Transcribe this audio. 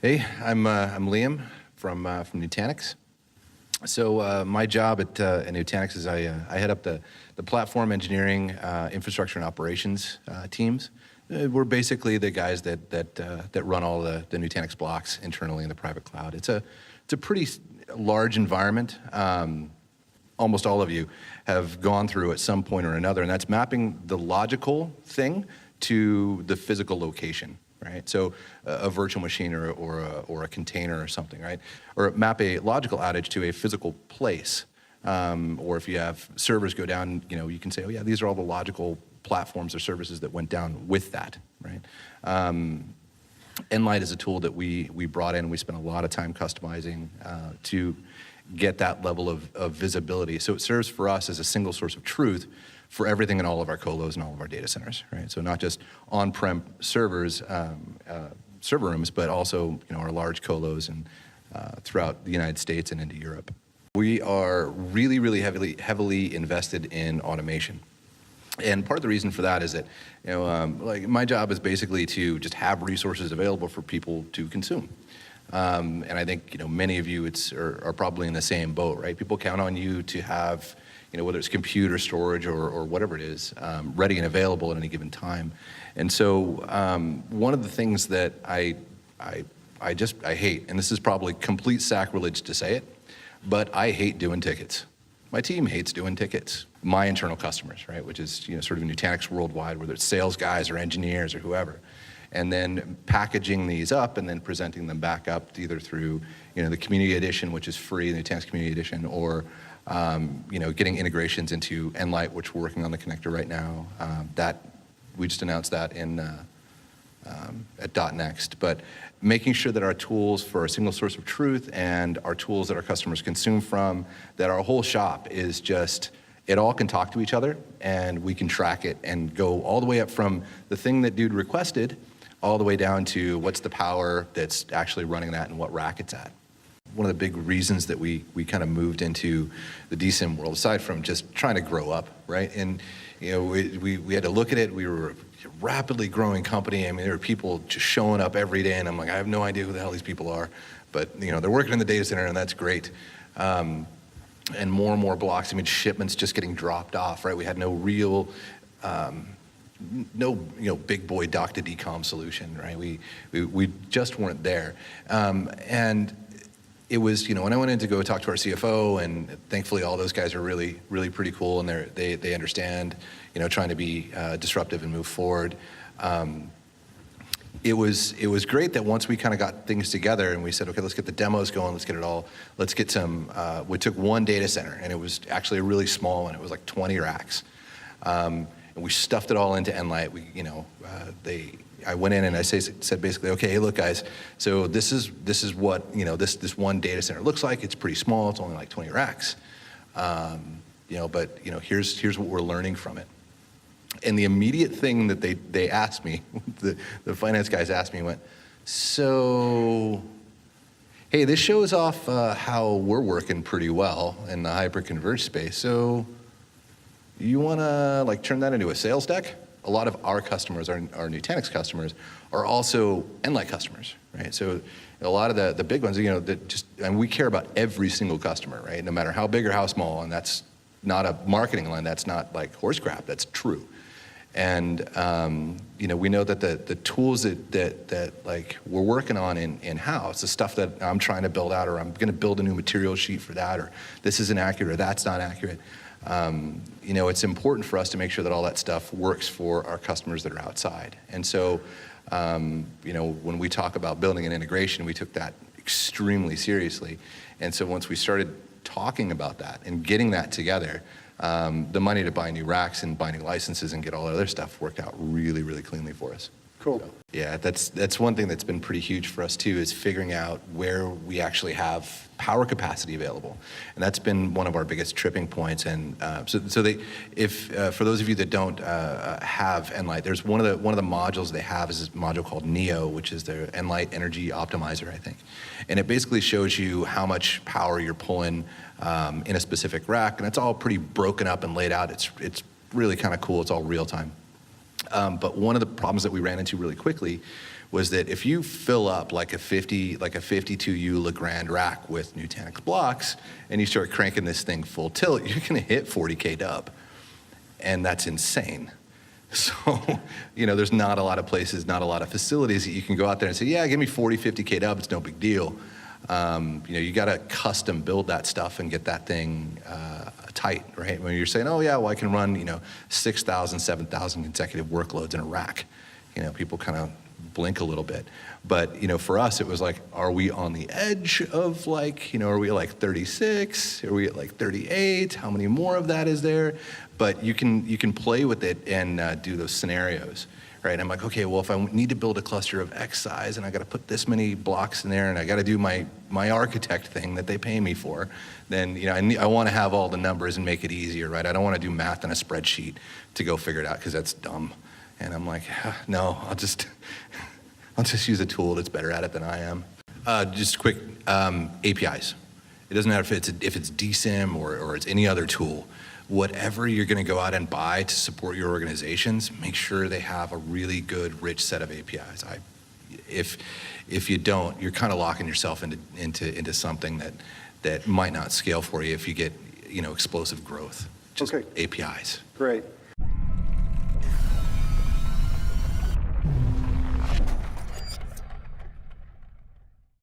Hey, I'm Liam from Nutanix. So my job at Nutanix is I head up the platform engineering, infrastructure, and operations teams. We're basically the guys that run all the Nutanix blocks internally in the private cloud. It's a pretty large environment. Almost all of you have gone through at some point or another, and that's mapping the logical thing to the physical location. Right? So a virtual machine or a container or something, right? Or map a logical outage to a physical place. Or if you have servers go down, you can say, oh yeah, these are all the logical platforms or services that went down with that, right? Nlight is a tool that we brought in. We spent a lot of time customizing to get that level of visibility. So it serves for us as a single source of truth for everything in all of our colos and all of our data centers, right? So not just on-prem servers, server rooms, but also our large colos and throughout the United States and into Europe. We are really, really heavily invested in automation. And part of the reason for that is that, like my job is basically to just have resources available for people to consume. And I think many of you are probably in the same boat, right? People count on you to have whether it's computer storage or whatever it is, ready and available at any given time. And so one of the things that I hate, and this is probably complete sacrilege to say it, but I hate doing tickets. My team hates doing tickets. My internal customers, right, which is sort of Nutanix worldwide, whether it's sales guys or engineers or whoever, and then packaging these up and then presenting them back up either through the Community Edition, which is free, the Nutanix Community Edition, or getting integrations into Nlight, which we're working on the connector right now. That we just announced that at .next. But making sure that our tools for a single source of truth and our tools that our customers consume from, that our whole shop is just, it all can talk to each other and we can track it and go all the way up from the thing that dude requested all the way down to what's the power that's actually running that and what rack it's at. One of the big reasons that we kind of moved into the DCIM world, aside from just trying to grow up, right? And we had to look at it. We were a rapidly growing company. I mean, there were people just showing up every day, and I'm like, I have no idea who the hell these people are, but they're working in the data center, and that's great. And more blocks. I mean, shipments just getting dropped off, right? We had no real, big boy dock to decom solution, right? We just weren't there, and it was, when I went in to go talk to our CFO, and thankfully all those guys are really pretty cool, and they understand, trying to be disruptive and move forward. It was great that once we kind of got things together and we said, okay, let's get the demos going, let's get some, we took one data center, and it was actually a really small one. It was like 20 racks. And we stuffed it all into Nlight. I went in and I said basically, okay, hey, look guys, so this is what this one data center looks like. It's pretty small. It's only like 20 racks, but here's what we're learning from it. And the immediate thing that they asked me, the finance guys asked me, went, so, hey, this shows off how we're working pretty well in the hyper-converged space. So, you want to turn that into a sales deck? A lot of our customers, our Nutanix customers, are also Nlight customers, right? So a lot of the big ones, and we care about every single customer, right? No matter how big or how small, and that's not a marketing line, that's not like horse crap, that's true. And we know that the tools that we're working on in-house, the stuff that I'm trying to build out, or I'm going to build a new material sheet for that, or this isn't accurate, or that's not accurate. It's important for us to make sure that all that stuff works for our customers that are outside. And so, when we talk about building an integration, we took that extremely seriously. And so once we started talking about that and getting that together, the money to buy new racks and buy new licenses and get all that other stuff worked out really cleanly for us. Cool. So, yeah, that's one thing that's been pretty huge for us too, is figuring out where we actually have power capacity available, and that's been one of our biggest tripping points. And for those of you that don't have Nlight, there's one of the modules they have is this module called Neo, which is their Nlight Energy Optimizer, I think, and it basically shows you how much power you're pulling in a specific rack, and it's all pretty broken up and laid out. It's really kind of cool. It's all real time. But one of the problems that we ran into really quickly was that if you fill up like a 52U Legrand rack with Nutanix blocks and you start cranking this thing full tilt, you're going to hit 40K dub. And that's insane. So, there's not a lot of places, not a lot of facilities that you can go out there and say, yeah, give me 40, 50K dub, it's no big deal. You got to custom build that stuff and get that thing tight, right? When you're saying, oh yeah, well I can run, 6,000, 7,000 consecutive workloads in a rack. People kind of blink a little bit. But, for us, it was like, are we on the edge of are we at like 36? Are we at like 38? How many more of that is there? But you can play with it and do those scenarios, right? I'm like, okay, well, if I need to build a cluster of X size and I got to put this many blocks in there and I got to do my architect thing that they pay me for, then I want to have all the numbers and make it easier, right? I don't want to do math in a spreadsheet to go figure it out because that's dumb. And I'm like, no, I'll just use a tool that's better at it than I am. Just quick, APIs. It doesn't matter if it's DCIM or it's any other tool. Whatever you're going to go out and buy to support your organizations, make sure they have a really good, rich set of APIs. If you don't, you're kind of locking yourself into something that might not scale for you if you get explosive growth. Just okay. APIs. Great.